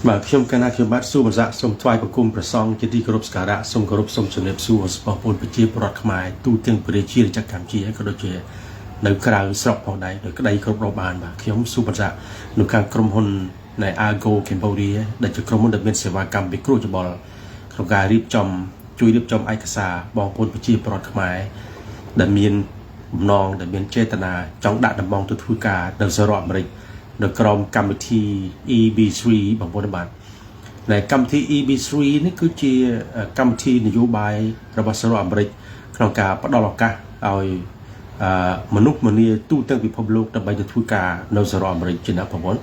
បាទខ្ញុំកណាខ្ញុំបាទស៊ូបសាសូមថ្វាយបង្គំព្រះសង្ឃជាទីគោរពសក្ការៈសូមគោរពសូមជំរាបសួរបងប្អូនប្រជាពលរដ្ឋខ្មែរទូទាំងប្រទេសជាតិកម្ពុជាក៏ដូចជានៅក្រៅស្រុកផងដែរដោយក្តីគ្រប់របបានបាទខ្ញុំស៊ូបសានៅខាងក្រុមហ៊ុននៃ Argo Cambodia ដែលជាក្រុមហ៊ុនដែលមានសេវាកម្មវិគ្រោះច្បល់ក្នុងការរៀបចំជួយរៀបចំឯកសារបងប្អូនប្រជាពលរដ្ឋខ្មែរដែលមានបំណងដែលមានចេតនាចង់ដាក់ដំណងទៅធ្វើការនៅសហរដ្ឋអាមេរិកនៅក្រមកម្មវិធី EB3 បងប្អូនបាទในកម្មវិធី EB3 នេះគឺជាកម្មវិធីនយោបាយរបស់សហរដ្ឋអាមេរិកក្នុងការផ្ដល់ឱកាសឲ្យមនុស្សម្នាទូទាំងពិភពលោកដើម្បីទៅធ្វើការនៅសហរដ្ឋអាមេរិកជាអ្នកបងប្អូន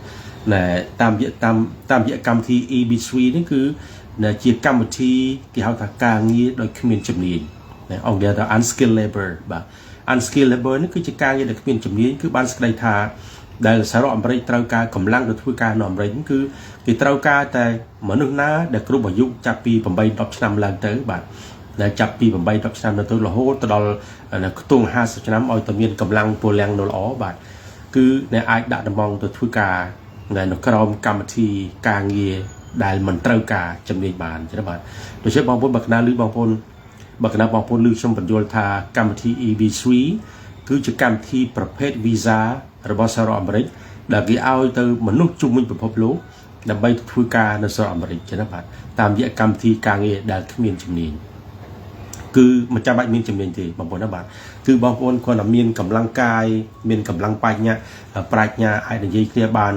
ដែលតាមរយៈកម្មវិធី EB3 នេះគឺជាកម្មវិធីគេហៅថាការងារដោយគ្មានជំនាញអង់គ្លេសថា unskilled labor បាទ unskilled labor នេះគឺជាការងារដែលគ្មានជំនាញគឺបានស្ដីថាដែលសហរដ្ឋអាមេរិកត្រូវការកម្លាំងទៅធ្វើការនៅអាមេរិកគឺគេត្រូវការតែមនុស្សណាដែលគ្រប់អាយុចាប់ពី8 10ឆ្នាំឡើងទៅបាទដែលចាប់ពី8 10ឆ្នាំទៅរហូតដល់ខ្ទង់50ឆ្នាំឲ្យតែមានកម្លាំងពលំនៅល្អបាទគឺអ្នកអាចដាក់ដំណងទៅធ្វើការនៅក្រោមកម្មវិធីការងារដែលមិនត្រូវការជំនាញបានចឹងបាទដូច្នេះបងប្អូនបើកណាឮបងប្អូនឮខ្ញុំបញ្យល់ថាកម្មវិធី EB3 គឺជាកម្មវិធីប្រភេទ Visa របស់សហរដ្ឋអាមេរិកដែលគេឲ្យទៅមនុស្សជុំវិញពិភពលោកដើម្បីធ្វើការនៅសហរដ្ឋអាមេរិកចឹងណាបាទតាមរយៈកម្មវិធីការងារដែលគ្មានជំនាញគឺមិនចាំបាច់មានជំនាញទេបងប្អូនណាបាទគឺបងប្អូនគ្រាន់តែមានកម្លាំងកាយមានកម្លាំងប្រាជ្ញាអាចនិយាយគ្នាបាន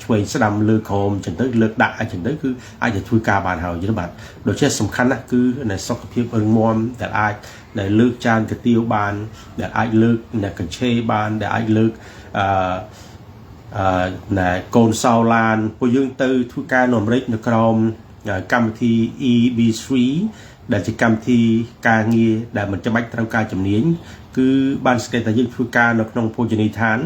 ឆ្វេងស្ដាំលើក្រោមចឹងទៅលើកដាក់អញ្ចឹងទៅគឺអាចទៅធ្វើការបានហើយចឹងណាបាទដូច្នេះសំខាន់ណាស់គឺនៅសុខភាពរឹងមាំដែលអាចដែលលើកចានកាទៀវបានដែលអាចលើកអ្នកកញ្ឆេបានដែលអាចលើកណែកូនសោឡានពួកយើងទៅធ្វើការនៅអាមេរិកនៅក្រោមកម្មវិធី EB3 ដែលជាកម្មវិធីការងារដែលមិនចាំបាច់ត្រូវការជំនាញគឺបានស្គាល់ថាយើងធ្វើការនៅក្នុងភោជនីយដ្ឋាន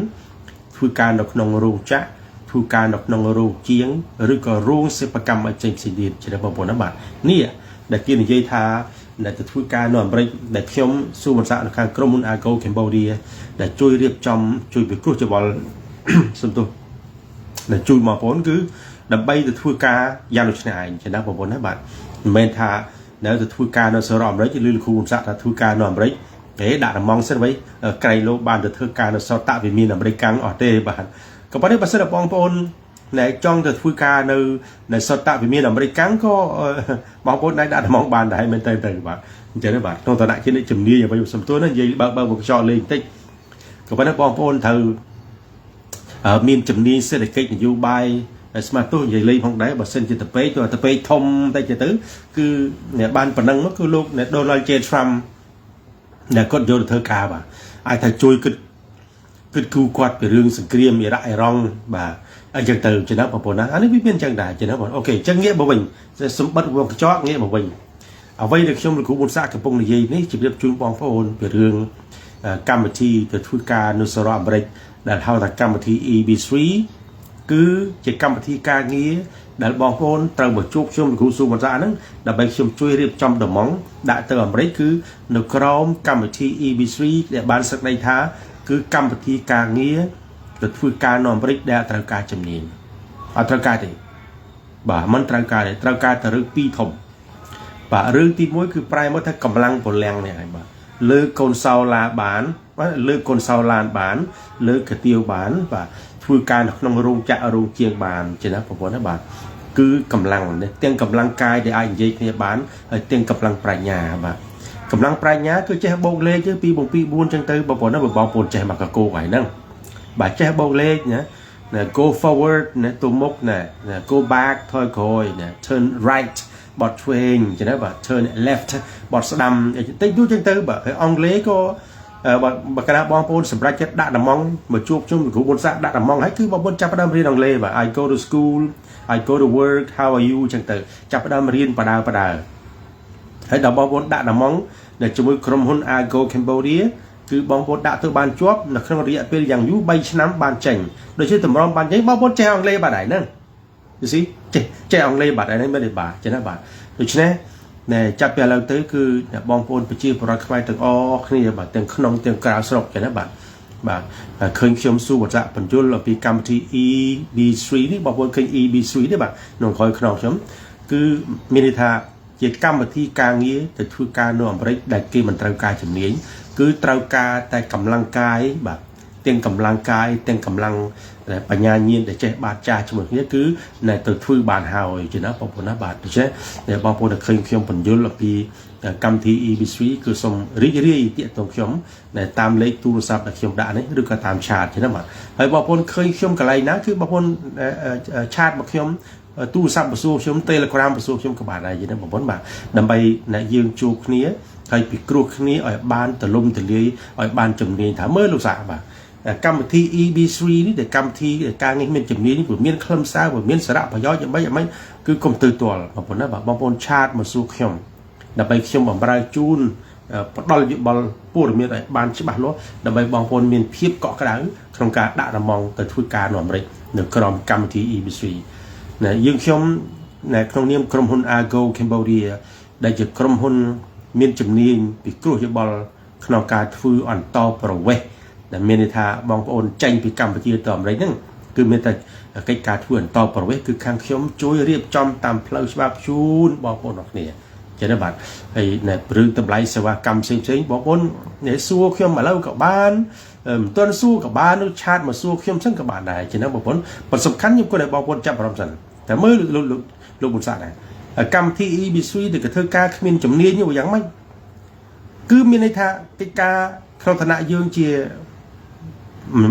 ធ្វើការនៅក្នុងរោងចក្រធ្វើការនៅក្នុងរោងជាងឬក៏រោងសិប្បកម្មផ្សេងទៀតជាបងប្អូនណាបាទនេះដែលគេនិយាយថាដែលទៅធ្វើការនៅអាមេរិកដែលខ្ញុំស៊ូមសាក់នៅខាងក្រុមហ៊ុន Argo Cambodia ដែលជួយរៀបចំជួយពិគ្រោះច្បល់សំទោសដែលជួយបងប្អូនគឺដើម្បីទៅធ្វើការយ៉ាងដូចនេះឯងចឹងណាបងប្អូនណាបាទមិនមែនថានៅទៅធ្វើការនៅសហរដ្ឋអាមេរិកឬលោកគ្រូសាក់ថាធ្វើការនៅអាមេរិកគេដាក់ដំងសិនវិញក្រៃលោកបានទៅធ្វើការនៅសតវិមានអាមេរិកអត់ទេបាទក៏ប៉ុន្តែបើសិនបងប្អូនដែលចង់ទៅធ្វើការនៅសតវិមានអាមេរិកក៏បងប្អូនអាចដាក់ដំងបានដែរមែនទៅបាទអញ្ចឹងបាទក្នុងឋានៈជាអ្នកជំនាញអ្វីសំទួននិយាយបើមកខ្យល់លេងបន្តិចក៏ប៉ុន្តែបងប្អូនត្រូវមានជំនាញសេដ្ឋកិច្ចនយោបាយស្មាតទោះនិយាយលេងផងដែរបើសិនជាទៅពេកធំតែទៅគឺបានប៉ុណ្ណឹងមកគឺលោក Donald J. Trump ដែលគាត់យកទៅធ្វើការបាទអាចថាជួយគិតគូគាត់ពីរឿងសង្គ្រាមអ៊ីរ៉ាក់អ៊ីរ៉ង់បាទអញ្ចឹងទៅចំណាប់បងប្អូនណាអានេះវាមានអញ្ចឹងដែរចំណាប់បងអូខេអញ្ចឹងងាកមកវិញសម្បត្តិរបស់កញ្ចក់ងាកមកវិញអ្វីដែលខ្ញុំលោកគ្រូប៊ុនសាក់កំពុងនិយាយនេះជម្រាបជូនបងប្អូនពីរឿងកម្មវិធីទៅធ្វើការនៅសហរដ្ឋអាមេរិកដែលហៅថាកម្មវិធី EB3 គឺជាកម្មវិធីការងារដែលបងប្អូនត្រូវមកជួបខ្ញុំលោកគ្រូស៊ូប៊ុនសាក់ហ្នឹងដើម្បីខ្ញុំជួយរៀបចំដំណងដាក់ទៅអាមេរិកគឺនៅក្រោមកម្មវិធី EB3 ដែលបានសក្តីថាគឺកម្មវិធីការងារទៅធ្វើការនៅអាមេរិកដែលត្រូវការជំនាញអត់ត្រូវការទេបាទមិនត្រូវការទេត្រូវការតែរឿងពីរធំបាទរឿងទី1គឺប្រែមកថាកម្លាំងពលំនេះហើយបាទលើកូនសោឡាបានបាទលើកូនសោឡានបានលើកាទៀវបានបាទធ្វើការនៅក្នុងរោងចក្ររោងជាងបានចឹងណាបងប្អូនណាបាទគឺកម្លាំងនេះទាំងកម្លាំងកាយដែលអាចនិយាយគ្នាបានហើយទាំងកម្លាំងប្រាជ្ញាបាទកម្លាំងប្រាជ្ញាគឺចេះបូកលេខទៅ2 + 2 4ចឹងទៅបងប្អូនណាបងប្អូនចេះមកកកោហើយហ្នឹងបាទចេះបូកលេខណា go forward ណាទៅមុខណា go back ថយក្រោយណា turn right បត់ឆ្វេងចឹងណាបាទ turn left បត់ស្ដាំតិចយូរចឹងទៅបាទហើយអង់គ្លេសក៏បើកណាបងប្អូនសម្រាប់ចិត្តដាក់ដំងមកជួបជុំលោកគ្រូប៊ុនសាក់ដាក់ដំងហើយគឺបងប្អូនចាប់ផ្ដើមរៀនអង់គ្លេសបាទ I go to school I go to work how are you ចឹងទៅចាប់ផ្ដើមរៀនបដើហើយដល់បងប្អូនដាក់ដំងនៅជាមួយក្រុមហ៊ុន Argo Cambodia គឺបងប្អូនដាក់ទៅបានជាប់នៅក្នុងរយៈពេលយ៉ាងយូរ3ឆ្នាំបានចេញដូចជាតម្រុំបានចេញបងប្អូនចេះអង់គ្លេសបាទហើយហ្នឹងយល់ចេះអង់គ្លេសបាទហើយហ្នឹងមែនទេបាទចឹងណាបាទដូច្នេះណែចាប់ពីឥឡូវទៅគឺបងប្អូនប្រជាពលរដ្ឋខ្មែរទាំងអស់គ្នាបាទទាំងក្នុងទាំងក្រៅស្រុកចឹងណាបាទ បាទឃើញខ្ញុំសួរវត្តបញ្យលអំពីកម្មវិធី EB3 នេះបងប្អូនឃើញ EB3 ទេបាទក្នុងក្រោយខ្នងខ្ញុំគឺមានន័យថាជាកម្មវិធីការងារទៅធ្វើការនៅអាមេរិកដែលគេមិនត្រូវការជំនាញគឺត្រូវការតែកម្លាំងកាយបាទទាំងកម្លាំងកាយទាំងកម្លាំងបញ្ញាញាណដែលចេះបាតចាស់ជាមួយគ្នាគឺនៅទៅធ្វើបានហើយចឹងណាបងប្អូនណាបាទដូច្នេះបងប្អូនឃើញខ្ញុំបញ្យលអំពីកម្មវិធី EB3 គឺសូមរីករាយទាក់ទងខ្ញុំដែលតាមលេខទូរស័ព្ទដែលខ្ញុំដាក់នេះឬក៏តាមឆាតចឹងណាបាទហើយបងប្អូនឃើញខ្ញុំកន្លែងណាគឺបងប្អូនឆាតមកខ្ញុំទូរស័ព្ទបសួរខ្ញុំ Telegram បសួរខ្ញុំក៏បានដែរចឹងណាបងប្អូនបាទដើម្បីអ្នកយើងជួបគ្នាហើយពិគ្រោះគ្នាឲ្យបានទលំទលាយឲ្យបានជំនាញថាមើលលោកសាបាទកម្មវិធី EB3 នេះដែលកម្មវិធីការងារមានជំនាញនេះវាមានខ្លឹមសារវាមានសារៈប្រយោជន៍យ៉ាងម៉េចគឺកុំទៅទាល់បងប្អូនណាបាទបងប្អូនឆាតមកសួរខ្ញុំដើម្បីខ្ញុំបម្រើជូនផ្ដល់យោបល់ព័ត៌មានឲ្យបានច្បាស់លាស់ដើម្បីបងប្អូនមានភាពកក់ក្ដៅក្នុងការដាក់រមងទៅធ្វើការនៅអាមេរិកនៅក្រោមកម្មវិធី EB3 ណាយើងខ្ញុំនៅក្នុងនាមក្រុមហ៊ុន Argo Cambodia ដែលជាក្រុមហ៊ុនមានជំនាញពិគ្រោះយោបល់ក្នុងការធ្វើអន្តរប្រវេសន៍ដែលមានន័យថាបងប្អូនចេញពីកម្ពុជាទៅអាមេរិកហ្នឹងគឺមានតែកិច្ចការធ្វើអន្តរប្រវេសន៍គឺខាងខ្ញុំជួយរៀបចំតាមផ្លូវច្បាប់ជូនបងប្អូនអរគ្នាចឹងណាបាទហើយនៅរឿងតម្លៃសេវាកម្មផ្សេងបងប្អូនសួរខ្ញុំឥឡូវក៏បានមិនទាន់សួរក៏បាននោះឆាតមកសួរខ្ញុំចឹងក៏បានដែរចឹងណាបងប្អូនប៉ុន្តែសំខាន់ខ្ញុំគាត់ឲ្យបងប្អូនចាប់អារម្មណ៍សិនតែមើលលោកបុត្រសាស្ត្រដែរកម្មវិធី EB3 ដែលធ្វើការគ្មានជំនាញយ៉ាងម៉េចគឺមានន័យថាកិច្ចការក្នុងឋានៈយើងជា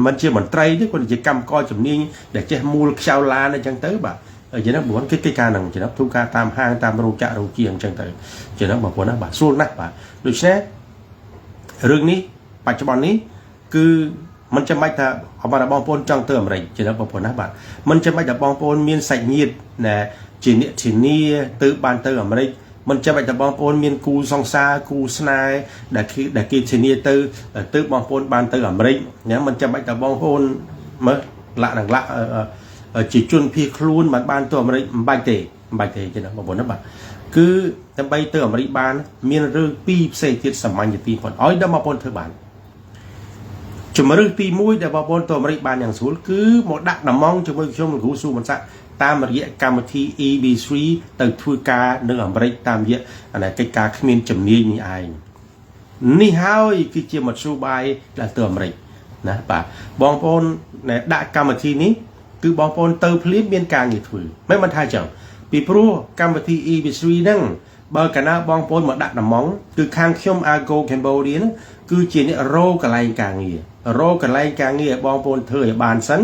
មិនជាមន្ត្រីទេគាត់ជាកម្មករជំនាញដែលចេះមូលខ្យល់ឡានអញ្ចឹងទៅបាទចឹងណាបងប្អូនកិច្ចការហ្នឹងចឹងណាធ្វើការតាមហាងតាមរោងចក្ររោងជាអញ្ចឹងទៅចឹងណាបងប្អូនណាបាទស្រួលណាស់បាទដូច្នេះរឿងនេះបច្ចុប្បន្ននេះគឺមិនចាំបាច់ថាបងប្អូនចង់ទៅអាមេរិកចឹងណាបងប្អូនណាបាទមិនចាំបាច់ថាបងប្អូនមានសាច់ញាតិណាជាអ្នកធានាទៅបានទៅអាមេរិកមិនចាំបាច់តែបងប្អូនមានគូសង្សារគូស្នេហ៍ដែលគេធានាទៅបងប្អូនបានទៅអាមេរិកណាមិនចាំបាច់តែបងប្អូនមើលលាក់ជាជនភៀសខ្លួនបានទៅអាមេរិកមិនបាច់ទេចឹងណាបងប្អូនណាបាទគឺដើម្បីទៅអាមេរិកបានមានរឿងពីរផ្សេងទៀតសាមញ្ញទីបំផុតឲ្យដល់បងប្អូនធ្វើបានជំរឿនទី1ដែលបងប្អូនទៅអាមេរិកបានយ៉ាងស្រួលគឺមកដាក់ដំងជាមួយខ្ញុំលោកគ្រូស៊ូមនសាតាមរយៈកម្មវិធី EB3 ទៅធ្វើការនៅអាមេរិកតាមរយៈកិច្ចការគ្មានជំនាញនេះឯងនេះហើយគឺជាមធ្យោបាយដែលទៅអាមេរិកណាបាទបងប្អូនដាក់កម្មវិធីនេះគឺបងប្អូនទៅភ្លាមមានការងារធ្វើមិនថាចឹងពីព្រោះកម្មវិធី EB3 ហ្នឹងបើកាលណាបងប្អូនមកដាក់ដំងគឺខាងខ្ញុំ Argo Cambodia ហ្នឹងគឺជាអ្នករកកន្លែងការងារឲ្យបងប្អូនធ្វើឲ្យបានសិន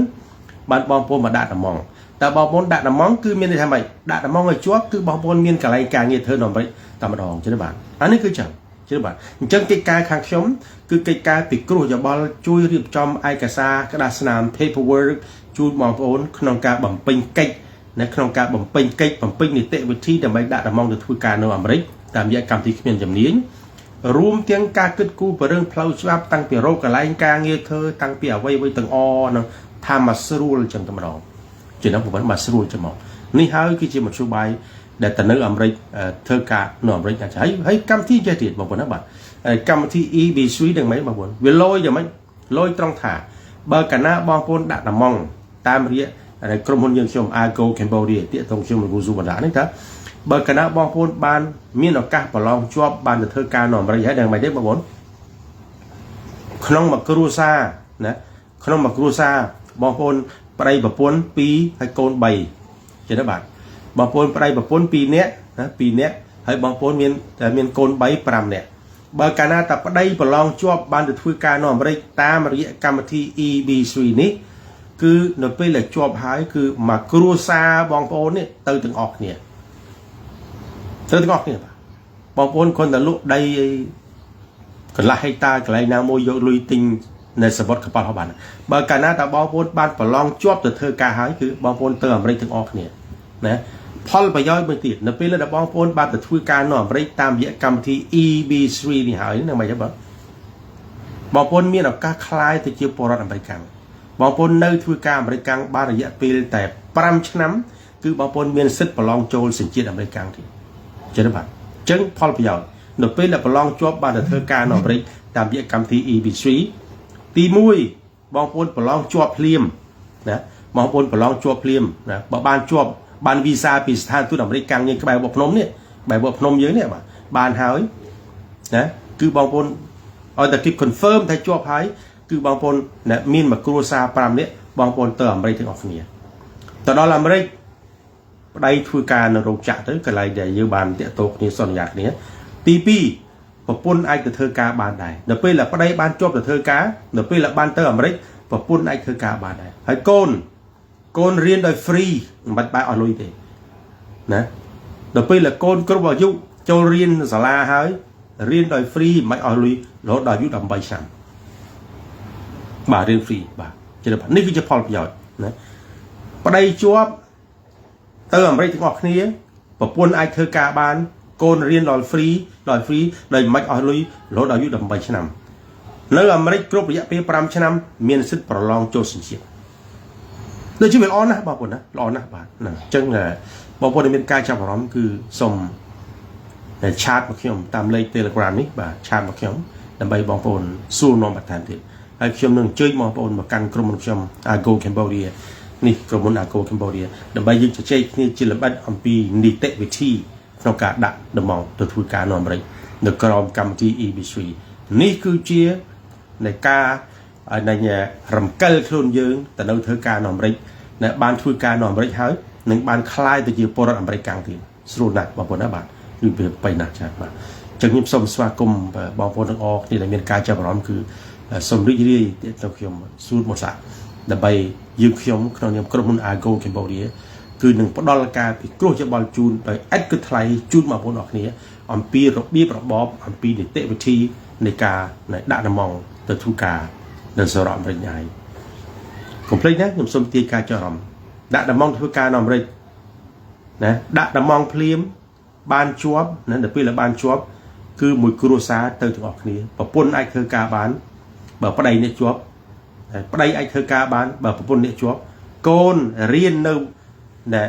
បានបងប្អូនមកដាក់ដំងតែបងប្អូនដាក់ដំងគឺមានន័យថាម៉េចដាក់ដំងឲ្យជាប់គឺបងប្អូនមានកន្លែងការងារធ្វើនៅអាមេរិកតែម្ដងចឹងបាទអានេះគឺចឹងបាទអញ្ចឹងកិច្ចការខាងខ្ញុំគឺកិច្ចការពិគ្រោះយោបល់ជួយរៀបចំឯកសារក្តារស្នាម paperwork ជូនបងប្អូនក្នុងការបំពេញកិច្ចក្នុងការបំពេញនីតិវិធីដើម្បីដាក់ដំងទៅធ្វើការនៅអាមេរិកតាមរយៈកម្មវិធីគ្មានជំនាញរួមទាំងការគិតគូរពីរឿងផ្លូវច្បាប់តាំងពីរកកន្លែងការងារធ្វើតាំងពីអ្វីទាំងអស់នឹងថាមកស្រួលចឹងតែម្ដងជានឹងប្រហែលមកស្រួលចឹងមកនេះហើយគឺជាមធ្យោបាយដែលទៅនៅអាមេរិកធ្វើការនៅអាមេរិកហើយកម្មវិធីចេះទៀតបងប្អូនណាបាទកម្មវិធី EB3 ហ្នឹងមិនបងប្អូនវាលយយ៉ាងម៉េចលយត្រង់ថាបើកាលណាបងប្អូនដាក់ដំងតាមរយៈក្រុមហ៊ុនយើងខ្ញុំ Argo Cambodia ទាក់ទងខ្ញុំលោកគ្រូស៊ូបណ្ដានេះថាបើកាលណាបងប្អូនបានមានឱកាសប្រឡងជាប់បានទៅធ្វើការនៅអាមេរិកហើយដឹងមិនទេបងប្អូនក្នុងមួយគ្រួសារណាក្នុងមួយគ្រួសារបងប្អូនប្តីប្រពន្ធ2ហើយកូន3ចឹងណាបាទបងប្អូនប្តីប្រពន្ធ2នាក់ណា2នាក់ហើយបងប្អូនមានកូន3 5នាក់បើកាលណាតែប្តីប្រឡងជាប់បានទៅធ្វើការនៅអាមេរិកតាមរយៈកម្មវិធី EB3 នេះគឺនៅពេលដែលជាប់ហើយគឺមកគ្រួសារបងប្អូននេះទៅទាំងអស់គ្នាបងប្អូនគាត់តែលក់ដីកន្លះហិកតាកន្លែងណាមួយយកលុយទិញនៅសវត្តកប៉ាល់បានបើកាលណាតើបងប្អូនបានប្រឡងជាប់ទៅធ្វើការហើយគឺបងប្អូនទៅអាមេរិកទាំងអស់គ្នាណាផលប្រយោជន៍មួយទៀតនៅពេលដែលបងប្អូនបានទៅធ្វើការនៅអាមេរិកតាមរយៈកម្មវិធី EB3 នេះហើយហ្នឹងមិនអីបងប្អូនមានឱកាសคล้ายទៅជាពលរដ្ឋអាមេរិកបងប្អូននៅធ្វើការអាមេរិកបានរយៈពេលតែ5ឆ្នាំគឺបងប្អូនមានសិទ្ធិប្រឡងចូលសញ្ជាតិអាមេរិកទៀតចឹងបាទអញ្ចឹងផលប្រយោជន៍នៅពេលដែលប្រឡងជាប់បានទៅធ្វើការនៅអាមេរិកតាមរយៈកម្មវិធី EB3 tí mùi bong bồn bờ long chua phim nè bong bồn bờ long chua phim nè bà ban chua ban visa bị than tôi làm đi càng như cái bài bọc nôm nè bài bọc nôm dưới nè mà ban hỏi nè cứ bong bồn ở tại kịp confirm thay chua phái cứ bong bồn nè min mà cruza pram nè bong bồn tờ mấy tiếng off nèตอนนั้นเราไม่ได้ทุกการเราจัดถึงกันเลยเดี๋ยวยืมบานเดี๋ยวตกนี่ส่วนใหญ่เนี้ยตีปีปะปุ่นไอ้กับเธอกาบานใดเดี๋ยวไปละก็ได้บานจบกับเธอกาเดี๋ยวไปละบานเตอร์ไม่ได้ปะปุ่นไอ้เธอกาบานใดให้โกนเรียนโดยฟรีบัดไปออนไลน์เดนะเดี๋ยวไปละโกนก็บอกยุโจเรียนสาราหายเรียนโดยฟรีไม่ออนไลน์รถโดยยุดำใบสั่งบ่าเรียนฟรีบ่าจะได้นี่คือจะพอประโยชน์นะประเดี๋ยวจวบเติมอะไรถึงออกนี้ปะปนไอเธอกาบานโกนเรียนลอยฟรีเลยไม่ออกลุยรถอายุดำใบชนำแล้วอเมริกกรุ๊ประยะปีประมาณชนำมีนสิทธิ์ประลองโจสินเชียโดยที่เป็นอ้อนนะบอกคนนะอ้อนนะบาทนะจังบอกคนในเมืองกาจับร้อมคือส่งชาร์ตมาเขียนตามเลยเทเลกราฟนี้บาชาร์ตมาเขียนดำใบบองปนสู้นอมบัตรแทนที่ไอเขียนหนึ่งเจยมองปนมากันกรมเขียนอาโกแคมโบเดียนี่กรมอาโกแคมโบเดียดำใบยึดจะใช้นี่จิลบัตอัมปีนิเตวิธีเราการดักดมองตัวทุกการนอนบริเดกรอมกรรมที่อีบีซีนี่คือเชียในกาในเนี่ยรำเกลโคลนยืงแต่เราเธอการนอนบริในบ้านทุกการนอนบริหายในบ้านคลายตัวเจียโปรอัมบริกังทีสรุปหนักบางคนนะบ้านคือไปหนักใช่ไหมจากนี้สมสวากรมบางคนต้องออกนี่ในเมียนกาจะร้อนคือสมฤทธิ์ที่เราเขียนสูตรหมดสักแต่ใบยืมเขียนขนมยำกรมอาโกแคมโบเดียคือหนึ่งปดอลกาไปกลัวจะบอลจูนโดยแอดกึศไทยจูนมาบนออกนี้อัมปีรบบีบรบบอบอัมปีในเตะวิธีในกาในด่านมองเตทุกาเดินสระบริญญาผมเพลงนะยมสมตีกาจอมด่านมองทุกานอมรินะด่านมองเพลียมบานชัวบนั่นเดี๋ยวปีละบานชัวบคือมวยกรูซาเตถึงออกนี้ปะปนไอเธอกาบานแบบประเดี๋ยวเนี่ยชัวบประเดี๋ยวไอเธอกาบานแบบปะปนเนี่ยชัวบโกนเรียนเนื้อเนี่ย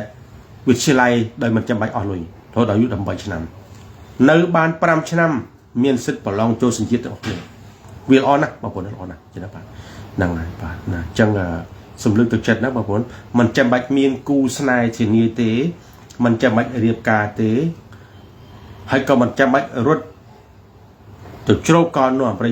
วิทยาลัยโดยมันจะไปออนไลน์โทษอายุดำใบชนำในบ้านประจำชนำมีนสิทธิ์ประลองโจสินจิตออกเลยวิลออนนะบางคนนั่นออนนะจะได้ป่ะนั่งไหนป่ะนะจังสมฤทธิ์ตึกจัดนะบางคนมันจะไปมีนกูสไนเทียนีเตมันจะไปเรียบกาเตให้ก็มันจะไปรถตึกโจรกรหน่อยไป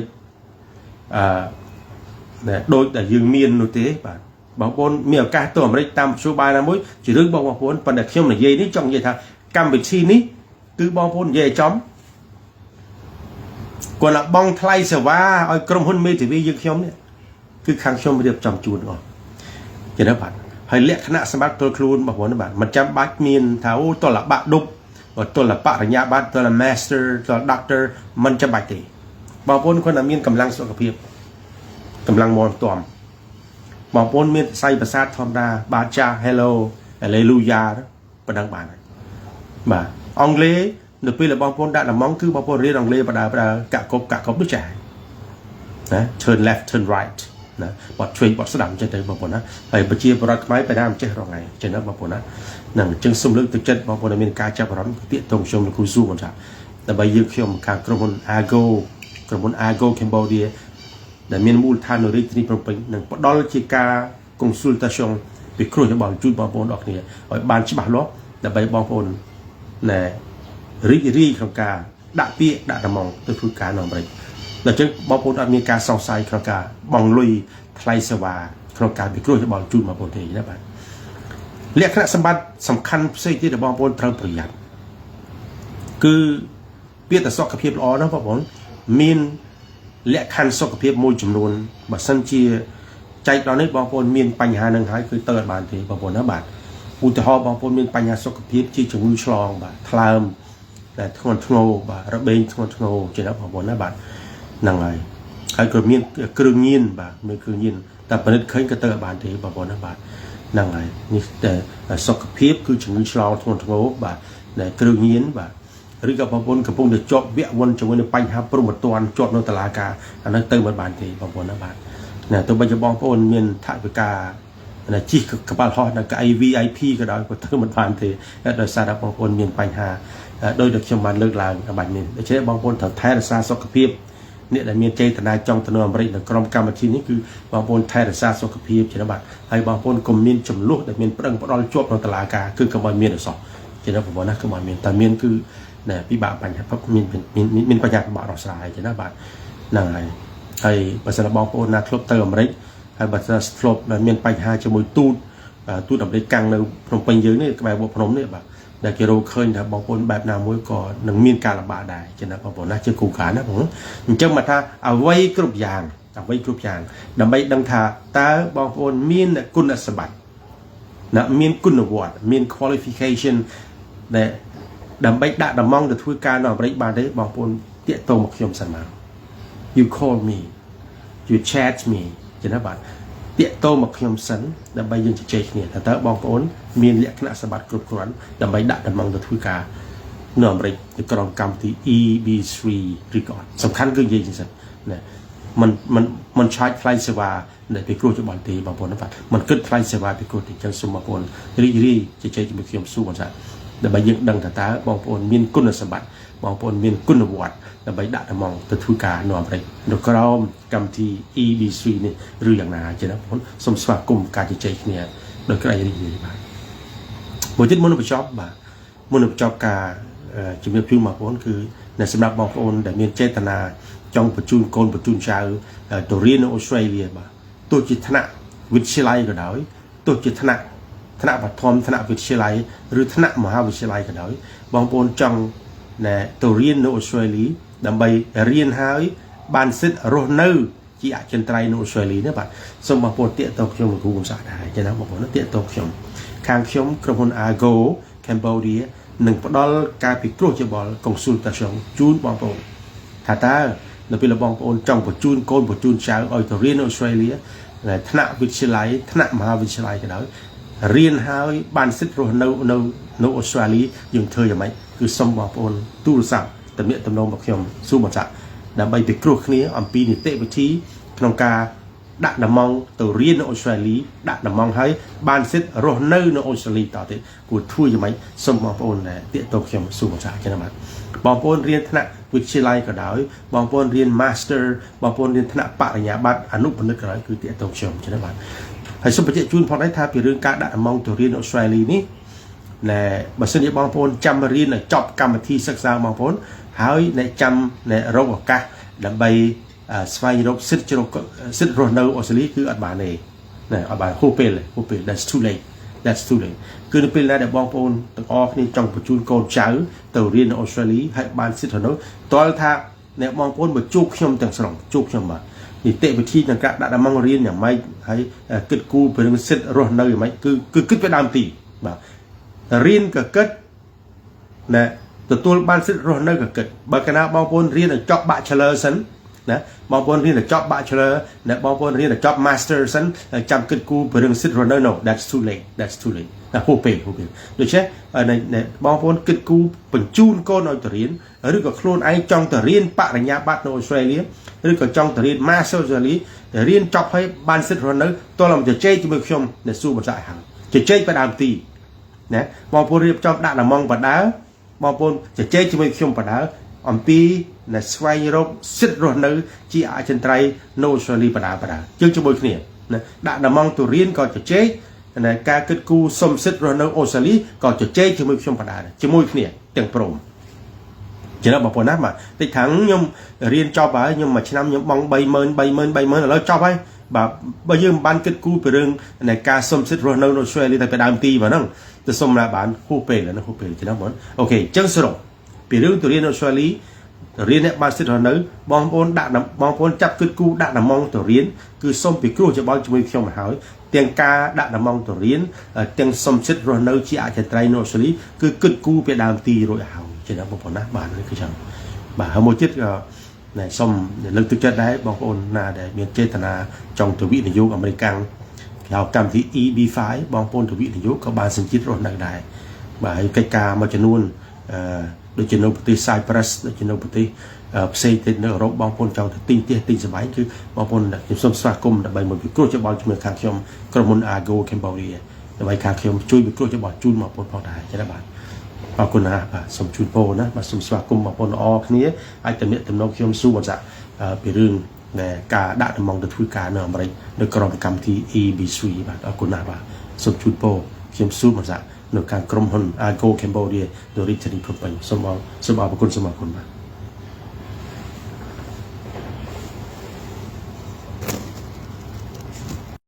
เนี่ยโดยแต่ยืมมีนนู่นเตป่ะบางคนมีโอกาสตัวมันได้ตามชูบายนะมุ้ยchỉ đứngบางคนปัญหาเชื่อมในเย่นี้จังเย่ท่ากำบิดชีนี้คือบางคนเย่จอมกว่าละบองไทยเสว่าไอ้กรมหุ่นมีถือวิยืนเชื่อมเนี่ยคือขังเชื่อมเรียบจำจูนก่อนจะได้บัตรให้เลี้ยคณะสมัครตัวครูนบางคนนะบัตรมันจำบัตรมีนเท้าตัวละบะดุบตัวละปะระยะบัตรตัวละมาสเตอร์ตัวด็อกเตอร์มันจะบัตรตีบางคนคนนั้นมีกำลังสุขภาพกำลังมองตัวบางคนมีใส่ภาษาธรรมดาบาจาเฮลโลอะไรลูยาประดังบานบ่าอังเลเดี๋ยวปีละบางคนได้ละมองคือบางคนเรียนอังเลประดากะกบด้วยใจนะ turn left turn right นะบอดช่วยบอดสดับจะได้บางคนนะไอ้ประเจียบรักไม้ไปได้มันจะรอไงจะนับบางคนนะนั่งจึงสมลึกตึกจัดบางคนอเมริกาจะพร้อมเตี้ยตรงชมคุยสู้กันจ้ะแต่ใบยืดเขียวมันการกระบวนอาโกแคมโบเดียแต่มีมูลฐานในเรื่องนี้เป็นไปหนึ่งปดอลจิกาคอนซัลตัชั่นไปครูจะบอกจุดบางปนออกเนี่ยบานฉบับล้อแต่ใบบางปนเนี่ยรีของการด่าเปี้ยด่ามองตัวผู้การนอนไปแต่จึงบางปนอเมริกาซองไซของการมองลุยไทยสวาของการไปครูจะบอกจุดบางปนที่นั่นไปเรียกคณะสมบัติสำคัญสิ่งที่บางปนทางประหยัดคือเปี้ยแต่ซอกกระเพียบล้อนะบางปนมีนและคันสกปรกมวยจำนวนบัดสันเชียใจตอนนี้บางคนมีปัญหาหนึ่งหายคือเติร์ดบานทีบางคนนะบาดอุตหะบางคนมีปัญหาสกปรกที่จมูกชลองบาดทลามแต่ทนทงบาดระเบิดทนทงจะได้บางคนนะบาดนั่งไงใครเกิดมีกรึงยินบาดมีกรึงยินแต่ประเด็นเคยก็เติร์ดบานทีบางคนนะบาดนั่งไงนี่แต่สกปรกคือจมูกชลองทนทงบาดแต่กรึงยินบาดหรือกับบางคนกับพวกเด็กจบเบี้ยวนจนวันไปหาโปรโมทตัวจบในตลาดกาอันนั้นเติมบานทีบางคนนะบาทเนี่ยตัวใบจะบองพวกมีนถ่ายไปกาเนี่ยจีกระเป๋าทอดนะกับVIPก็ได้ก็เติมบานทีโดยสารบางคนมีนไปหาโดยเด็กชมบันเลิกลางบานนี้โดยเฉพาะบางคนถัดแท้สารสกปรก អ្នកដែលមានចេតនាចង់ទៅនៅអាមេរិកនៅក្រុមកម្មវិធីនេះគឺបងប្អូនថែរក្សាសុខភាពជាណាបាទហើយបងប្អូនកុំមានចំនួនដែលមានប្រឹងផ្ដាល់ជាប់ក្នុងតុលាការគឺកុំឲ្យមានអសោះជាណាបងប្អូនណាកុំឲ្យមានតែមានគឺណែពិបាកបញ្ហាមានបញ្ហាពិបាករកស្រាយជាណាបាទហ្នឹងហើយបើសិនបងប្អូនណាធ្លាប់ទៅអាមេរិកហើយបើសិនធ្លាប់មានបញ្ហាជាមួយទូតអាមេរិកកាំងនៅភ្នំពេញយើងនេះក្បែរវត្តភ្នំនេះបាទដែលគេរកឃើញថាបងប្អូនបែបណាមួយក៏នឹងមានការលំបាកដែរចឹងណាបងប្អូនណាជាគូការណាបងអញ្ចឹងមកថាអ្វីគ្រប់យ៉ាងដើម្បីដឹងថាតើបងប្អូនមានគុណសម្បត្តិណាមានគុណវត្តមាន qualification ដែលដើម្បីដាក់ដំណងទៅធ្វើការនៅអាមេរិកបានទេបងប្អូនតាក់ទងមកខ្ញុំសិនមក you call me you chat me ចឹងណាបាទតាក់ទងមកខ្ញុំសិនដើម្បីយើងជជែកគ្នាថាតើបងប្អូនមានលក្ខណៈសម្បត្តិគ្រប់គ្រាន់ដើម្បីដាក់ដំណងទៅធ្វើការនៅអាមេរិកនៅក្រុមកម្មវិធី EB3 Record សំខាន់គឺនិយាយចឹងសិនណាมันឆាយថ្លៃសេវាដែលពីគ្រូច្បងទេបងប្អូនណាបាទมันគិតថ្លៃសេវាពីគ្រូទេចឹងសូមបងប្អូនរីកជជែកជាមួយខ្ញុំស៊ូបងសាដើម្បីយើងដឹងថាតើបងប្អូនមានគុណសម្បត្តិបងប្អូនមានគុណវត្តដើម្បីដាក់ដំណងទៅធ្វើការនៅអាមេរិកនៅក្រោមកម្មវិធី EB3 នេះឬយ៉ាងណាចឹងណាបងប្អូនសូមស្វាគមន៍ការជជែកគ្នាដោយក្តីរីករាយបាទមួយទៀតមុននឹងបញ្ចប់ការជំរាបជូនបងប្អូនគឺសម្រាប់បងប្អូនដែលមានចេតនាចង់បញ្ជូនកូនបញ្ជូនចៅទៅរៀននៅអូស្ត្រាលីបាទទោះជាថ្នាក់វិទ្យាល័យក៏ដោយទោះជាថ្នាក់បឋមថ្នាក់វិទ្យាល័យឬថ្នាក់មហាវិទ្យាល័យក៏ដោយបងប្អូនចង់ទៅរៀននៅអូស្ត្រាលីដើម្បីរៀនហើយបានសិទ្ធិរស់នៅជាអចិន្ត្រៃយ៍នៅអូស្ត្រាលីណាបាទសូមបងប្អូនតាក់ទងខ្ញុំលោកគ្រូកំសាដែរចឹងណាបងប្អូនតាក់ទងខ្ញុំខាងខ្ញុំក្រុមហ៊ុន Argo Cambodia នឹងផ្ដល់ការពិគ្រោះយោបល់ consultation ជូនបងប្អូនថាតើនៅពេលបងប្អូនចង់បញ្ជូនកូនបញ្ជូនចៅឲ្យទៅរៀននៅអូស្ត្រាលីថ្នាក់វិទ្យាល័យថ្នាក់មហាវិទ្យាល័យក៏ដោយរៀនហើយបានសិទ្ធិរស់នៅអូស្ត្រាលីយើងធ្វើយ៉ាងម៉េចគឺសូមបងប្អូនទូរស័ព្ទទំនាក់ទំនងមកខ្ញុំស៊ូបញ្ចាក់ដើម្បីពិគ្រោះគ្នាអំពីនីតិវិធីក្នុងការដាក់ដំណងទៅរៀននៅអូស្ត្រាលីដាក់ដំណងហើយបានសិទ្ធិរស់នៅអូស្ត្រាលីតទៅគួរធ្វើយ៉ាងម៉េចសូមបងប្អូនតាក់ទងខ្ញុំស៊ូបញ្ចាក់ចឹងណាបាទបងប្អូនរៀនថ្នាក់វិទ្យាល័យក៏ដោយបងប្អូនរៀន Master បងប្អូនរៀនថ្នាក់បរិញ្ញាបត្រអនុបណ្ឌិតក៏ដោយគឺតាក់ទងខ្ញុំចឹងណាបាទហើយសូមបញ្ជាក់ជូនផងដែរថាពីរឿងការដាក់ដំណងទៅរៀនអូស្ត្រាលីនេះបើសិនជាបងប្អូនចាំរៀនចប់កម្មវិធីសិក្សាបងប្អូនហើយចាំរកឱកាសដើម្បីស្វែងរកសិទ្ធិរស់នៅអូស្ត្រាលីគឺអត់បានទេអត់បានហួសពេល that's too late គឺនៅពេលណាដែលបងប្អូនទាំងអស់គ្នាចង់បញ្ជូនកូនចៅទៅរៀននៅអូស្ត្រាលីហើយបានសិទ្ធិរស់នៅតលថាអ្នកបងប្អូនមកជួបខ្ញុំទាំងស្រុងជួបខ្ញុំបាទនីតិវិធីក្នុងការដាក់ដំណងរៀនយ៉ាងម៉េចហើយគិតគូរពីរឿងសិទ្ធិរស់នៅយ៉ាងម៉េចគឺគិតពីដើមទីបាទរៀនក៏គិតទទួលបានសិទ្ធិរស់នៅក៏គិតបើកាលណាបងប្អូនរៀនឲ្យចប់ Bachelor សិនណាបងប្អូនរៀនឲ្យចប់ Bachelor បងប្អូនរៀនឲ្យចប់ Master សិនចាំគិតគូរពីរឿងសិទ្ធិរស់នៅ No that's too late ហួសពេលដូច្នេះបងប្អូនគិតគូរបញ្ជូនកូនឲ្យទៅរៀនឬក៏ខ្លួនឯងចង់ទៅរៀនបរិញ្ញាបត្រនៅអូស្ត្រាលីឬក៏ចង់ទៅរៀន Master អូស្ត្រាលីរៀនចប់ហើយបានសិទ្ធិរស់នៅតោះមកជជែកជាមួយខ្ញុំនៅស៊ូបន្សាក់ហើយជជែកពីដើមទីណាបងប្អូនរៀបចំដាក់ដំណងបដាបងប្អូនជជែកជាមួយខ្ញុំបដាអំពីស្វែងរកសិទ្ធិរស់នៅជាអចិន្ត្រៃយ៍នៅអូស្ត្រាលីបដាយើងជាមួយគ្នាណាដាក់ដំណងទៅរៀនក៏ជជែកការគិតគូរសុំសិទ្ធិរស់នៅអូស្ត្រាលីក៏ជជែកជាមួយខ្ញុំបដាជាមួយគ្នាទាំងព្រមចឹងបងប្អូនណាបាទតិចខាងខ្ញុំរៀនចប់ហើយខ្ញុំមួយឆ្នាំខ្ញុំបង់30000ឥឡូវចប់ហើយបាទបើយើងមិនបានគិតគូរពីរឿងការសុំសិទ្ធិរស់នៅអូស្ត្រាលីតែពីដើមទីបាទហ្នឹងទៅសុំណាបានហួសពេលចឹងបងអូខេចឹងសរុបពីរឿងទៅរៀនអូស្ត្រាលីរៀនអ្នកបានសិទ្ធិរស់នៅបងប្អូនចាប់គិតគូរដាក់ដំណងទៅរៀនគឺសុំពីគ្រូច្បងជាមួយខ្ញុំមកហើយទាំងការដាក់ដំណងទៅរៀនទាំងសុំសិទ្ធិរស់នៅជាអចិន្ត្រៃយ៍នៅអូស្ត្រាលីគឺគិតគូរពីដើមទីរួចហើយចឹងបងប្អូនណាបាទគឺចឹងបាទហើយមួយទៀតក៏សូមលើកទឹកចិត្តដែរបងប្អូនណាដែលមានចេតនាចង់ទៅវិនិយោគអាមេរិកគេហៅកម្មវិធី EB5 បងប្អូនទៅវិនិយោគក៏បានសញ្ជាតិរស់នៅដែរបាទហើយកិច្ចការមួយចំនួនដូចជានៅប្រទេស Cyprus ដូចជានៅប្រទេសផ្សេងទៀតនៅអឺរ៉ុបបងប្អូនចង់ទៅទិញផ្ទះទិញសម្បែងគឺបងប្អូនខ្ញុំសូមស្វាគមន៍ដើម្បីមកពិគ្រោះយោបល់ជាមួយខាងខ្ញុំក្រុមហ៊ុន Argo Cambodia ដើម្បីខាងខ្ញុំជួយពិគ្រោះយោបល់ជូនបងប្អូនផងដែរចឹងណាបាទអរគុណណាបាទសូមជូនពរណាបាទសូមស្វាគមន៍បងប្អូនល្អគ្នាអាចតំណែងខ្ញុំស៊ូបន្សាក់ ពីរឿងដែលការដាក់ដំងទៅធ្វើការនៅអាមេរិកនៅក្រមកម្មវិធី EB3 បាទអរគុណណាស់បាទសូមជូនពរខ្ញុំស៊ូមសានៅខាងក្រុមហ៊ុន Agro Cambodia នៅរាជធានីភ្នំពេញសូមអរគុណបាទ